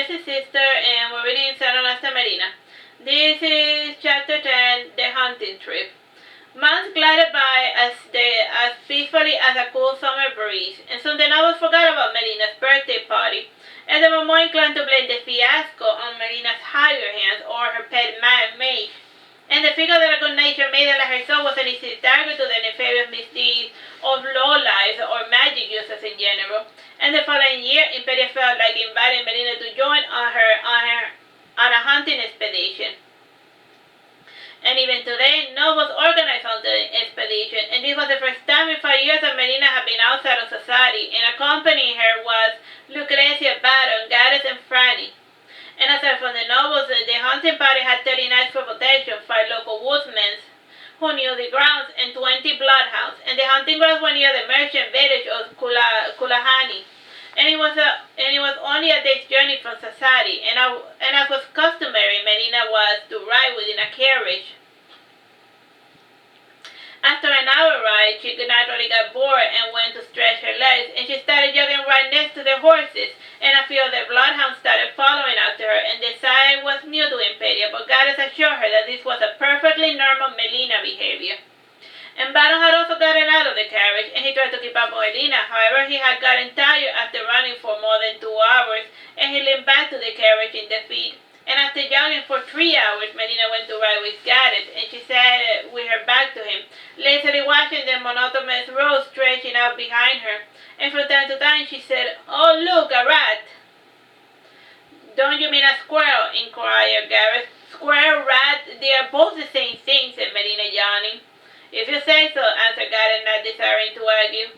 This is Sister, and we're reading Saturnastra Melina. This is Chapter 10, The Hunting Trip. Months glided by as peacefully as a cool summer breeze, and soon the novels forgot about Melina's birthday party, and they were more inclined to blame the fiasco on Melina's higher hands or her pet mage. And the figure that a good-natured maiden like herself was an easy target to the nefarious misdeeds of lowlifes or magic users in general. And the following year, Impede felt like inviting Melina to join on a hunting expedition. And even today, no was organized on the expedition, and this was the first time in 5 years that Melina had been outside of Sassari, and accompanying her was Lucrezia, Baron, Gaddis, and Franny. And aside from the nobles, the hunting party had 30 knights for protection, 5 local woodsmen who knew the grounds, and 20 bloodhounds. And the hunting grounds were near the merchant village of Kulahani. And it was only a day's journey from Sassari, and as was customary, Melina was to ride within a carriage. After an hour ride, she naturally got bored and went to stretch her legs, and she started jogging right next to the horses, and a few of the bloodhounds started following after her, and the sight was new to Impedia, but Gaddis assured her that this was a perfectly normal Melina behavior. And Baron had also gotten out of the carriage, and he tried to keep up with Melina. However, he had gotten tired after running for more than 2 hours, and he leaned back to the carriage in defeat. And after jogging for 3 hours, Melina went to ride with Gaddis, and she sat with her back to him, lazily watching the monotonous road stretching out behind her. And from time to time she said, "Oh, look, a rat." "Don't you mean a squirrel?" inquired Gaddis. "Squirrel, rat, they are both the same thing," said Melina, yawning. "If you say so," answered Gaddis, not desiring to argue.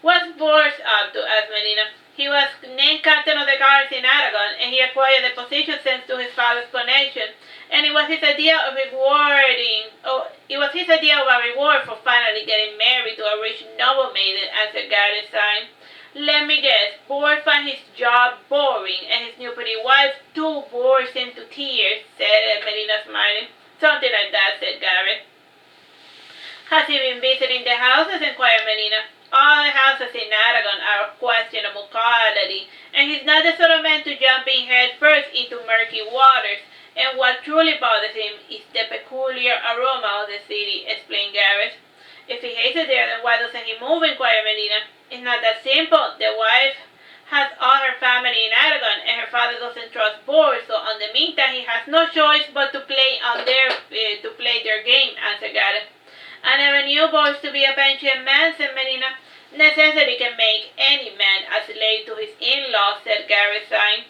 "What's Boris up to?" asked Melina. "He was named captain of the guards in Aragon, and he acquired the position thanks to his father's connection. And it was his idea of a reward for finally getting married to a rich noble maiden," answered Gaddis, sighing. "Let me guess, Boris found his job boring, and his new pretty wife too bores him to tears," said Melina, smiling. "Something like that," said Gaddis. "Has he been visiting the houses?" inquired Melina. "All the houses in Aragon are of questionable quality, and he's not the sort of man to jump in head first into murky waters. And what truly bothers him is the peculiar aroma of the city," explained Gaddis. "If he hates it there, then why doesn't he move?" inquired Melina. "It's not that simple. The wife has all her family in Aragon, and her father doesn't trust Boris, so in the meantime he has no choice but to play their game," answered Gaddis. "I never knew Boris to be a pensioned man," said Melina. "Necessity can make any man a slave to his in-laws," said Gaddis, sighing.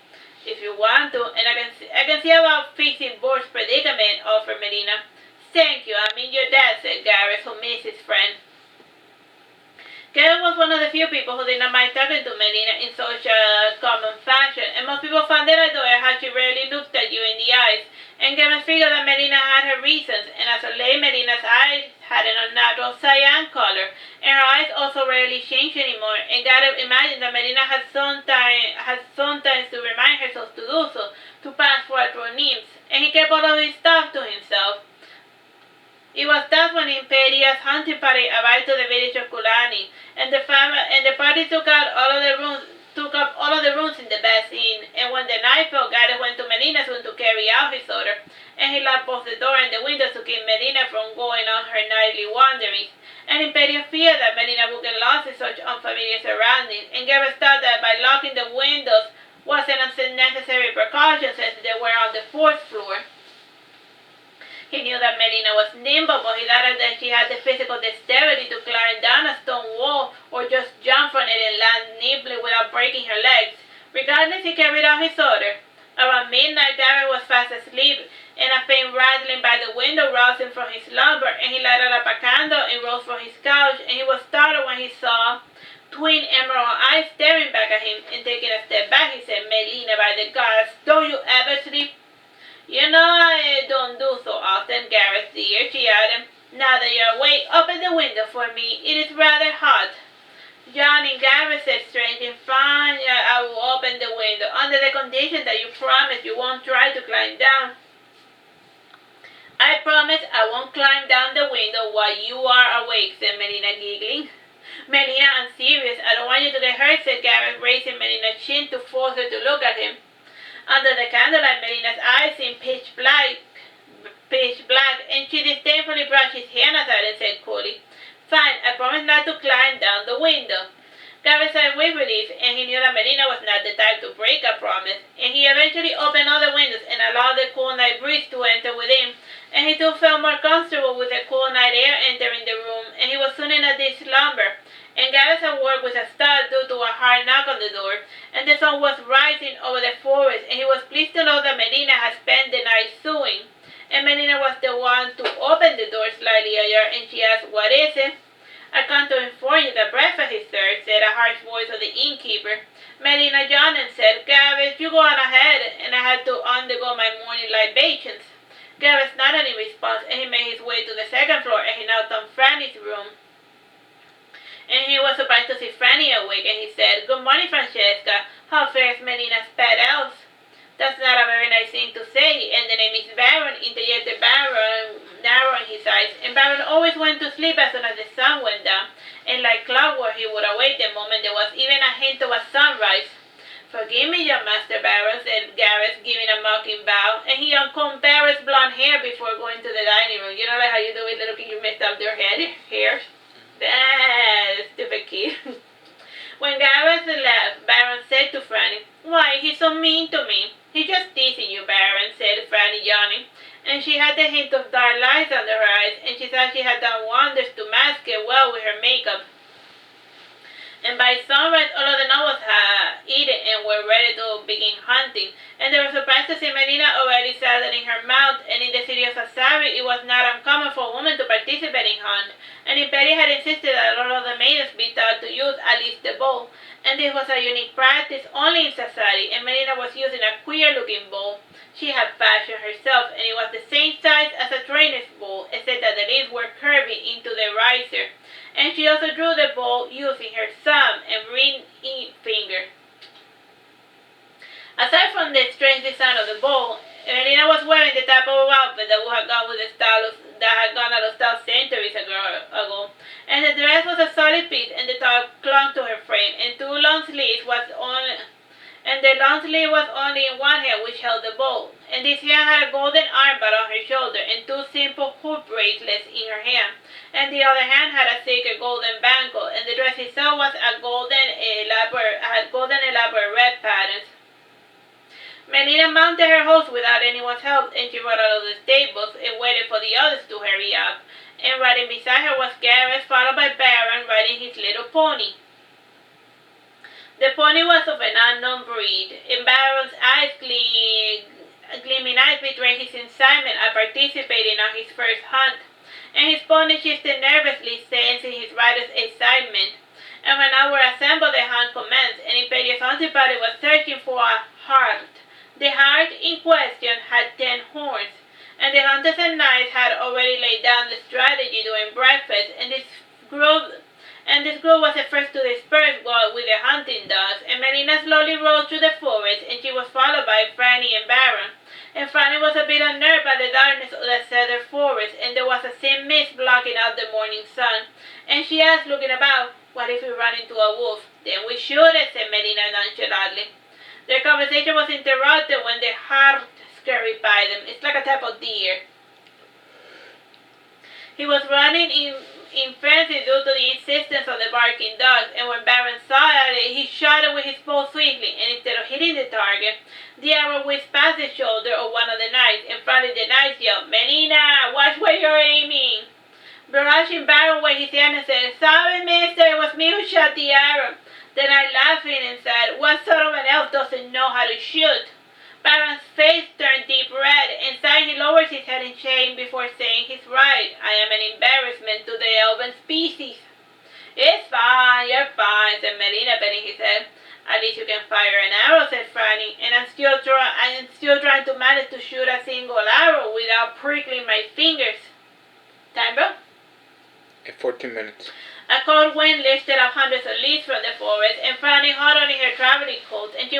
"If you want to, and I can see about fixing Boris' predicament," offered Melina. "Thank you, I mean your dad," said Gaddis, who missed his friend. Gaddis was one of the few people who did not mind talking to Melina in such a common fashion, and most people found it annoying how she rarely looked at you in the eyes, and Gaddis figured that Melina had her reasons, and as of late Melina's eyes had an unnatural cyan color, and her eyes also rarely changed anymore, and Gaddis imagined that Melina had sometimes to remind herself to do so, to pass for a true nymph, and he kept all of his stuff to himself. It was thus when Impedia's hunting party arrived to the village of Kulani, and the party took up all of the rooms in the best inn, and when the night fell, Gaddis went to Melina's room to carry out his order, and he locked both the door and the windows to keep Melina from going on her nightly wanderings. And Impedia feared that Melina would get lost in such unfamiliar surroundings, and Gaddis thought that by locking the windows was an unnecessary precaution since they were on the 4th floor. He knew that Melina was nimble, but he doubted that she had the physical dexterity to climb down a stone wall or just jump from it and land nimbly without breaking her legs. Regardless, he carried out his order. Around midnight, Gaddis was fast asleep, and a faint rattling by the window roused him from his slumber, and he lighted up a candle and rose from his couch, and he was startled when he saw twin emerald eyes staring back at him, and taking a step back, he said, "Melina, by the gods, don't you ever sleep?" "You know I don't do so often, Gaddis dear," she added. "Now that you're awake, open the window for me. It is rather hot." Yawning, Gaddis said strangely, "Fine, I will open the window, under the condition that you promise you won't try to climb down." "I promise I won't climb down the window while you are awake," said Melina, giggling. "Melina, I'm serious. I don't want you to get hurt," said Gaddis, raising Melina's chin to force her to look at him. Under the candlelight, Melina's eyes seemed pitch black, and she disdainfully brushed his hand aside and said coolly, "Fine, I promise not to climb down the window." Gareth sighed with relief, and he knew that Melina was not the type to break a promise, and he eventually opened all the windows and allowed the cool night breeze to enter within, and he too felt more comfortable with the cool night air entering the room, and he was soon in a deep slumber. And Gareth awoke with a start due to a hard knock on the door, and the sun was rising over the forest, and he was pleased to know that Melina had spent the night sewing. And Melina was the one to open the door slightly ajar, and she asked, "What is it?" "I come to inform you that breakfast is served," said a harsh voice of the innkeeper. Melina yawned and said, "Gareth, you go on ahead, and I had to undergo my morning libations." Gareth nodded in response, and he made his way to the second floor, and he knocked on Franny's room. And he was surprised to see Franny awake, and he said, "Good morning, Francesca. How fares Melina's pet elf?" "That's not a very nice thing to say, and the name is Baron," interjected Baron, narrowing his eyes, and Baron always went to sleep as soon as the sun went down, and like clockwork he would awake the moment there was even a hint of a sunrise. "Forgive me, young Master Baron," said Gareth, giving a mocking bow, and he uncombed Baron's blonde hair before going to the dining room. You know, like how you do with little kids, you messed up their hairs? Stupid kid. When Gareth left, Baron said to Franny, "Why, he's so mean to me." "He's just teasing you, Baron," said Franny, yawning, and she had the hint of dark lines under her eyes, and she thought she had done wonders to mask it well with her makeup. And by sunrise, all of the nobles had eaten and were ready to begin hunting, and they were surprised to see Melina already saddling her mount, and in the city of Sassari it was not uncommon for a woman to participate in hunt, and impede had insisted that all of the maidens be taught to use at least the bow, and this was a unique practice only in Sassari, and Melina was using a queer-looking bow. She had fashioned herself, and it was the same size as a trainer's bow, except that the leaves were curving into the riser, and she also drew the bow using her thumb and ring finger. Aside from the strange design of the bow, Melina was wearing the type of outfit that would have gone with the style that had gone out of style centuries ago, and the dress was a solid piece, and the top clung to her frame, and the long sleeve was only in one hand which held the bow, and this hand had a golden armband on her shoulder, and two simple hoop bracelets in her hand, and the other hand had a thicker golden bangle, and the dress itself was had golden elaborate red patterns. Melina mounted her horse without anyone's help, and she rode out of the stables and waited for the others to hurry up, and riding beside her was Gareth, followed by Baron riding his little pony. The pony was of an unknown breed, and Baron's gleaming eyes betrayed his excitement at participating on his first hunt, and his pony shifted nervously, sensing his rider's excitement. And when our assembled, the hunt commenced, and Imperious hunting party was searching for a hart. The hart in question had 10 horns, and the hunters and knights had already laid down the strategy during breakfast, and this group was the first to disperse with the hunting dogs, and Melina slowly rode through the forest, and she was followed by Franny and Baron. And Franny was a bit unnerved by the darkness of the cedar forest, and there was a thin mist blocking out the morning sun, and she asked, looking about, "What if we run into a wolf?" "Then we shoot it," said Melina nonchalantly. Their conversation was interrupted when the hart scurried by them. It's like a type of deer. He was running in frenzy due to the insistence of the barking dogs, and when Baron saw it, he shot it with his bow swiftly, and instead of hitting the target, the arrow whizzed past the shoulder of one of the knights, and finally the knights yelled, "Melina, watch where you're aiming!" Brushing Baron waved his hand and said, "Sorry, mister, it was me who shot the arrow." The knight laughing and said, "What sort of an elf doesn't know how to shoot?" Baron's face turned deep red, and sighing he lowered his head in shame before saying, "He's right. I am an embarrassment to the elven species." "It's fine, you're fine," said Melina, bending his head. "At least you can fire an arrow," said Franny, "and I'm still trying to manage to shoot a single arrow without prickling my fingers." Time, bro? 14 minutes. A cold wind lifted up hundreds of leaves from the forest, and Franny huddled in her traveling coat, and she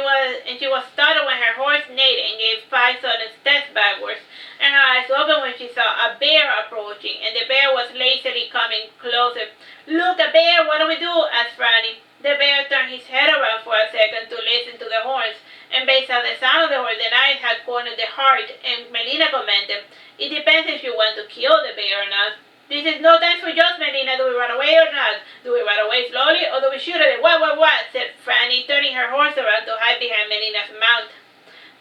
was startled when her horse neighed and gave 5 sudden steps backwards, and her eyes opened when she saw a bear approaching, and the bear was lazily coming closer. "Look, a bear, what do we do?" asked Franny. The bear turned his head around for a second to listen to the horns, and based saw the sound of the horse, the knife had cornered the heart, and Melina commented, "It depends if you want to kill the bear or not." "This is no time for jokes, Melina. Do we run away or not? Do we run away slowly, or do we shoot at it? What?" said Franny, turning her horse around to hide behind Melina's mount.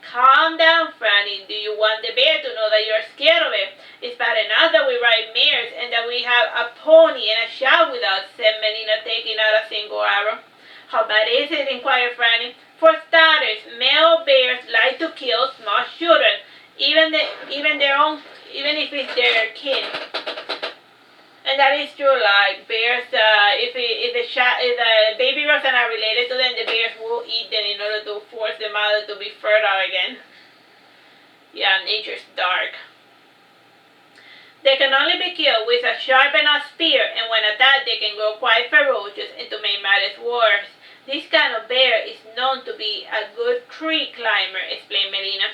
"Calm down, Franny. Do you want the bear to know that you're scared of it? It's bad enough that we ride mares and that we have a pony and a shawl with us," said Melina, taking out a single arrow. "How bad is it?" inquired Franny. "For starters, male bears like to kill small children, even if it's their kin." And that is true. Like bears, if the baby bears are not related to them, the bears will eat them in order to force the mother to be fertile again. Yeah, nature's dark. They can only be killed with a sharp enough spear, and when attacked, they can grow quite ferocious. And to make matters worse, this kind of bear is known to be a good tree climber, explained Melina.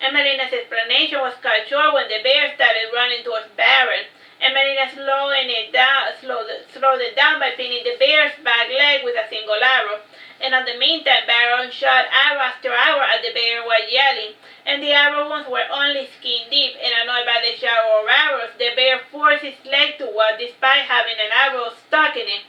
And Melina's explanation was cut short when the bear started running towards Baron, and Melina slowed it down by pinning the bear's back leg with a single arrow. And in the meantime, Baron shot arrow after arrow at the bear while yelling, and the arrow wounds were only skin deep, and annoyed by the shower of arrows, the bear forced its leg to walk despite having an arrow stuck in it.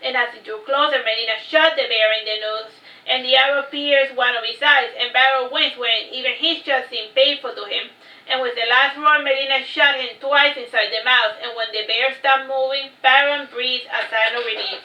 And as it drew closer, Melina shot the bear in the nose, and the arrow pierced one of his eyes, and Baron winced when even his shot seemed painful to him. And with the last roar, Melina shot him twice inside the mouth, and when the bear stopped moving, Baron breathed a sigh of relief.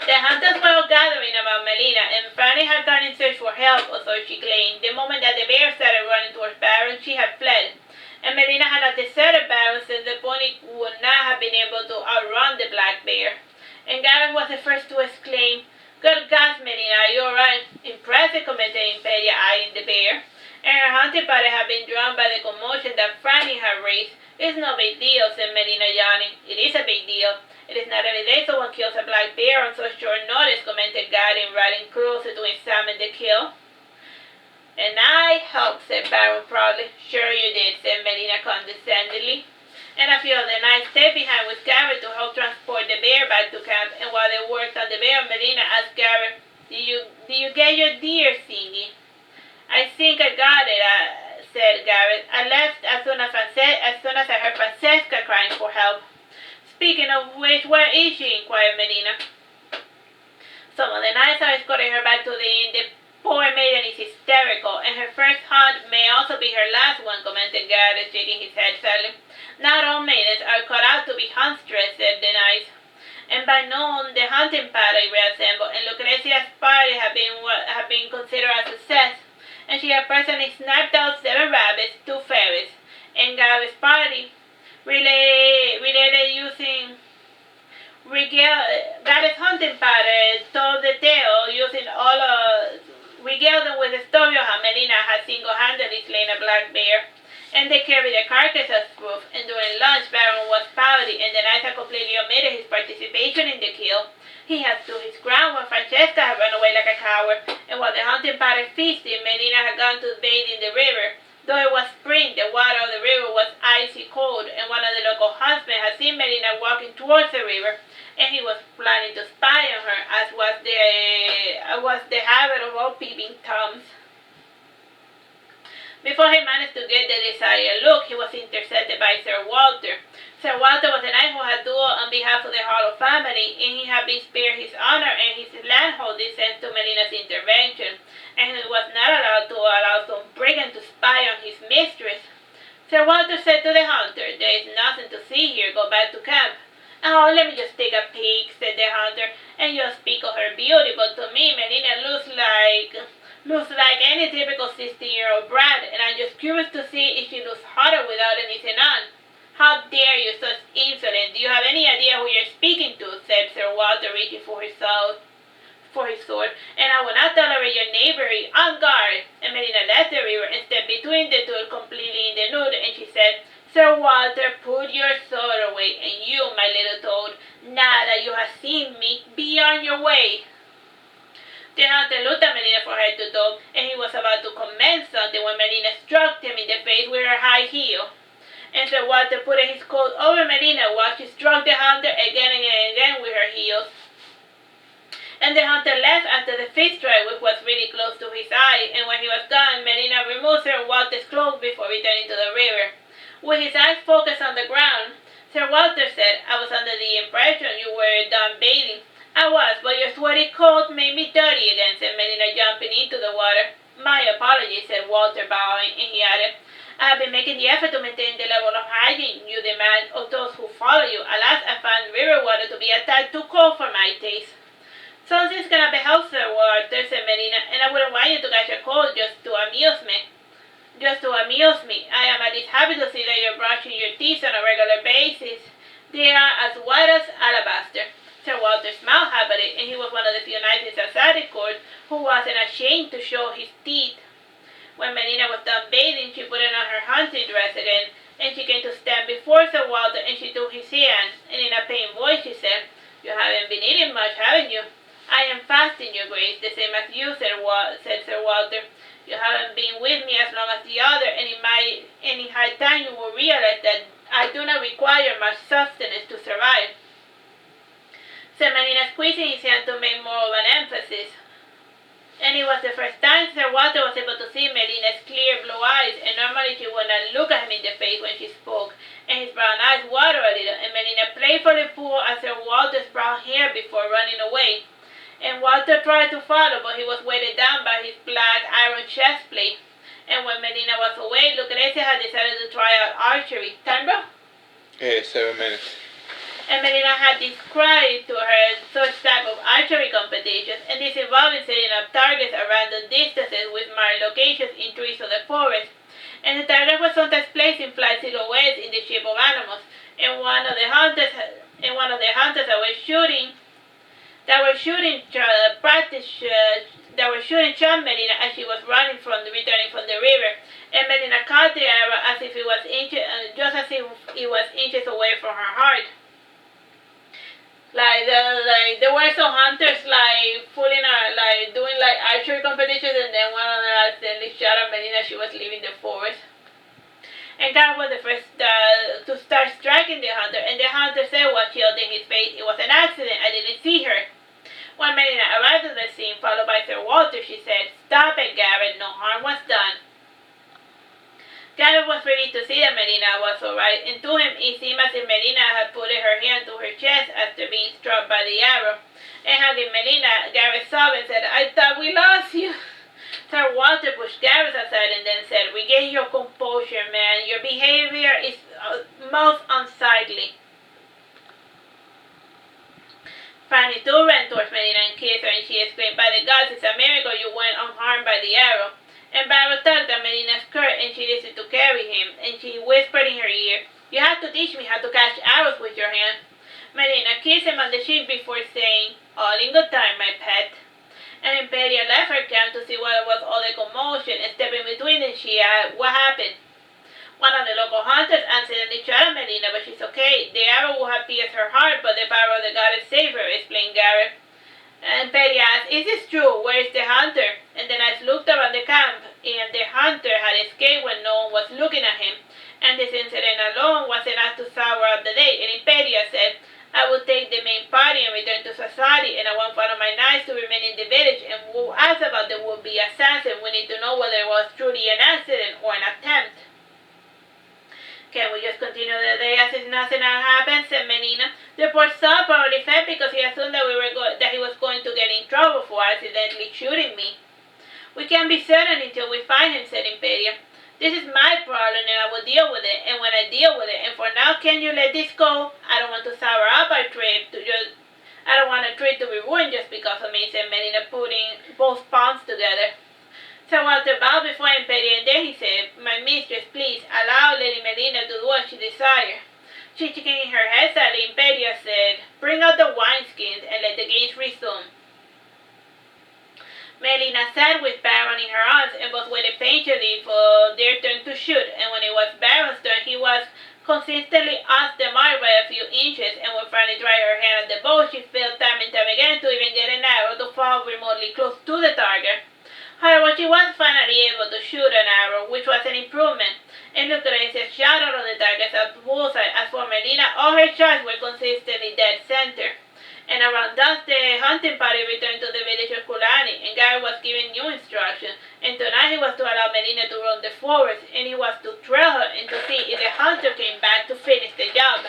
The hunters were all gathering about Melina, and Franny had gone in search for help, or so she claimed. The moment that the bear started running towards Baron, she had fled. And Melina had not deserted Baron, since the pony would not have been able to outrun the black bear. And Gareth was the first to exclaim, "Good gosh, Melina, are you alright?" "Impressive," commented Impede, eyeing the bear. And her hunting party had been drawn by the commotion that Franny had raised. "It's no big deal," said Melina, yawning. "It is a big deal. It is not every day someone kills a black bear on such short notice," commented Gareth, riding closer to examine the kill. "And I helped," said Baron proudly. "Sure you did," said Melina condescendingly. And a few of the knights stayed behind with Gareth to help transport the bear back to camp. And while they worked on the bear, Melina asked Gareth, "Did you get your deer thingy?" "I think I got it," said Gareth. "I left as soon as I heard Francesca crying for help." "Speaking of which, where is she?" inquired Melina. "Some of the knights are escorting her back to the inn. The poor maiden is hysterical, and her first hunt may also be her last one," commented Gareth, shaking his head sadly. "Not all maidens are cut out to be huntress," said the knights. And by noon, the hunting party reassembled, and Lucrezia's party had been considered a success, and she had personally sniped out 7 rabbits, 2 ferrets. And Gareth's party related using Gareth's hunting party told the tale using regaled them with the story of how Melina had single-handedly slain a black bear. And they carried the carcass as proof, and during lunch Baron was pouty, and the knight had completely omitted his participation in the kill. He had stood his ground when Francesca had run away like a coward, and while the hunting party feasted, Melina had gone to bathe in the river. Though it was spring, the water of the river was icy cold, and one of the local huntsmen had seen Melina walking towards the river, and he was planning to spy on her, as was the habit of all peeping Toms. Before he managed to get the desired look, he was intercepted by Sir Walter. Sir Walter was a knight who had dueled on behalf of the Harlow family, and he had been spared his honor and his landholding thanks to Melina's intervention, and he was not allowed to allow some brigand to spy on his mistress. Sir Walter said to the hunter, "There is nothing to see here, go back to camp." "Oh, let me just take a peek," said the hunter, "and you'll speak of her beauty, but to me Melina looks like any typical 16-year-old brat, and I'm just curious to see if she looks hotter without anything on." "How dare you, such insolence! Do you have any idea who you're speaking to?" said Sir Walter, reaching for his sword. "And I will not tolerate your knavery. On guard!" And Melina left the river and stepped between the two, completely in the nude, and she said, "Sir Walter, put your sword away, and you, my little toad, now that you have seen me, be on your way." The hunter looked at Melina from head to toe, and he was about to commence something when Melina struck him in the face with her high heel. And Sir Walter put his coat over Melina while she struck the hunter again and again with her heels. And the hunter left after the fifth strike, which was really close to his eye, and when he was gone, Melina removed Sir Walter's cloak before returning to the river. With his eyes focused on the ground, Sir Walter said, "I was under the impression you were done bathing." "I was, but your sweaty coat made me dirty again," said Melina, jumping into the water. "My apologies," said Walter, bowing, and he added, "I have been making the effort to maintain the level of hygiene you demand of those who follow you. Alas, I find river water to be a tad too cold for my taste." "Something's gonna be helpful, Sir Walter," said Melina, "and I wouldn't want you to catch a cold just to amuse me. I am at least happy to see that you're brushing your teeth on a regular basis. They are as white as alabaster." Sir Walter smiled happily, and he was one of the few knights in Sassari court who wasn't ashamed to show his teeth. When Melina was done bathing, she put on her hunting dress again, and she came to stand before Sir Walter, and she took his hand, and in a pained voice she said, "You haven't been eating much, haven't you?" "I am fasting, your grace, the same as you," said Sir Walter. "You haven't been with me as long as the other, and in high time you will realize that I do not require much sustenance to survive," said Melina, squeezing his hand to make more of an emphasis. And it was the first time Sir Walter was able to see Melina's clear blue eyes, and normally she would not look at him in the face when she spoke, and his brown eyes watered a little, and Melina playfully pulled at Sir Walter's brown hair before running away. And Walter tried to follow, but he was weighted down by his black iron chest plate. And when Melina was away, Lucrezia had decided to try out archery. Time, bro? 7 minutes. And Melina had described to her such type of archery competitions, and this involving setting up targets at random distances with marked locations in trees of the forest. And the target was sometimes placed in flat silhouettes in the shape of animals. And one of the hunters that were shooting shot Melina as she was returning from the river, and Melina caught the arrow as if it was inches away from her heart. There were some hunters doing archery competitions, and then one of them accidentally shot at Melina as she was leaving the forest. And Gareth was the first to start striking the hunter, and the hunter said while shielding his face, "It was an accident, I didn't see her." When Melina arrived at the scene, followed by Sir Walter, she said, "Stop it, Gareth, no harm was done." Gareth was relieved to see that Melina was alright, and to him it seemed as if Melina had put her hand to her chest after being struck by the arrow. And hugging Melina, Gareth sobbed and said, "I thought we lost you." Sir Walter pushed Gareth aside and then said, "Regain your composure, man. Your behavior is most unsightly." Fanny too ran towards Melina and kissed her, and she exclaimed, "By the gods, it's a miracle you went unharmed by the arrow." And Barrow tugged at Melina's skirt, and she listened to carry him, and she whispered in her ear, "You have to teach me how to catch arrows with your hand." Melina kissed him on the cheek before saying, "All in good time, my pet." And Imperia left her camp to see what was all the commotion, and stepping between them, she asked, "What happened?" "One of the local hunters accidentally shot at Melina, but she's okay. The arrow would have pierced her heart, but the power of the goddess saved her," explained Gareth. And Imperia asked, "Is this true? Where is the hunter?" And the knights looked around the camp, and the hunter had escaped when no one was looking at him. And this incident alone was enough to sour up the day, and Imperia said, "I will take the main party and return to Sassari, and I want one of my knights to remain in the village and will ask about the would-be assassin. We need to know whether it was truly an accident or an attempt." "Can we just continue the day as if nothing had happened?" said Melina. "The poor soul probably fed because he assumed that he was going to get in trouble for accidentally shooting me." "We can't be certain until we find him," said Imperia. "This is my problem, and I will deal with it, and when I deal with it, and for now, can you let this go? I don't want to sour up our trip I don't want a trip to be ruined just because of me," said Melina, putting both palms together. Sir Walter bowed before Imperia, and then he said, "My mistress, please allow Lady Melina to do what she desires." Shaking her head sadly, Imperia said, "Bring out the wineskins and let the games resume." Melina sat with Baron in her arms and both waited patiently for their turn to shoot, and when it was Baron's turn, he was consistently off the mark by a few inches, and when finally tried her hand at the bow, she failed time and time again to even get an arrow to fall remotely close to the target. However, she was finally able to shoot an arrow, which was an improvement, and Lucrezia shot out of the target at bullseye. As for Melina, all her shots were consistently dead center. And around dusk, the hunting party returned to the village of Kulani, and Gary was given new instructions. And tonight he was to allow Melina to roam the forest, and he was to trail her and to see if the hunter came back to finish the job.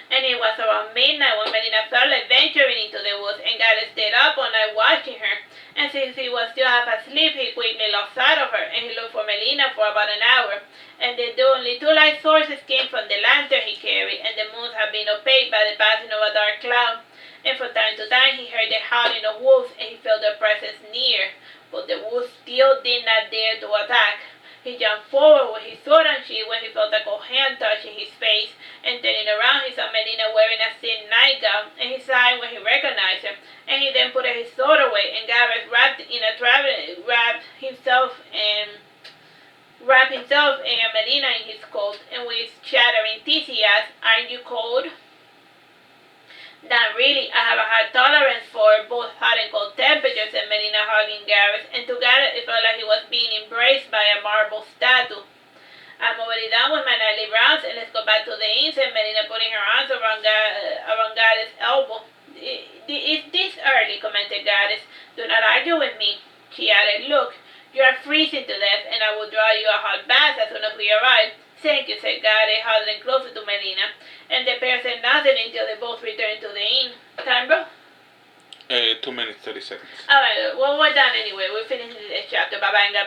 And it was around midnight when Melina felt like venturing into the woods, and Gary stayed up all night watching her. And since he was still half asleep, he quickly lost sight of her, and he looked for Melina for about an hour. And the only two light sources came from the lantern he carried, and the moon had been opaque by the passing of a dark cloud. And from time to time he heard the howling of wolves, and he felt their presence near. But the wolves still did not dare to attack. He jumped forward with his sword and shield when he felt a cold hand touching his face, and turning around he saw Melina wearing a silk nightgown, and he sighed when he recognized her. And he then put his sword away, and Gareth wrapped himself and Melina in his coat, and with shattering teeth he asked, "Aren't you cold?" "Not really. I have a high tolerance for both hot and cold temperatures," said Melina, hugging Gareth, and to Gareth it felt like he was being embraced by a marble statue. "I'm already done with my nightly rounds, and let's go back to the inn," said Melina, putting her arms around Gareth's elbow. "It's this early," commented Gareth. "Do not argue with me," she added. "Look, you are freezing to death, and I will draw you a hot bath as soon as we arrive." "Thank you," said Gareth, huddling closer to Melina, and the pair said nothing until they both returned to the inn. Time, bro? 2 minutes, 30 seconds. Alright, well, we're done anyway. We're finishing this chapter. Bye-bye, and God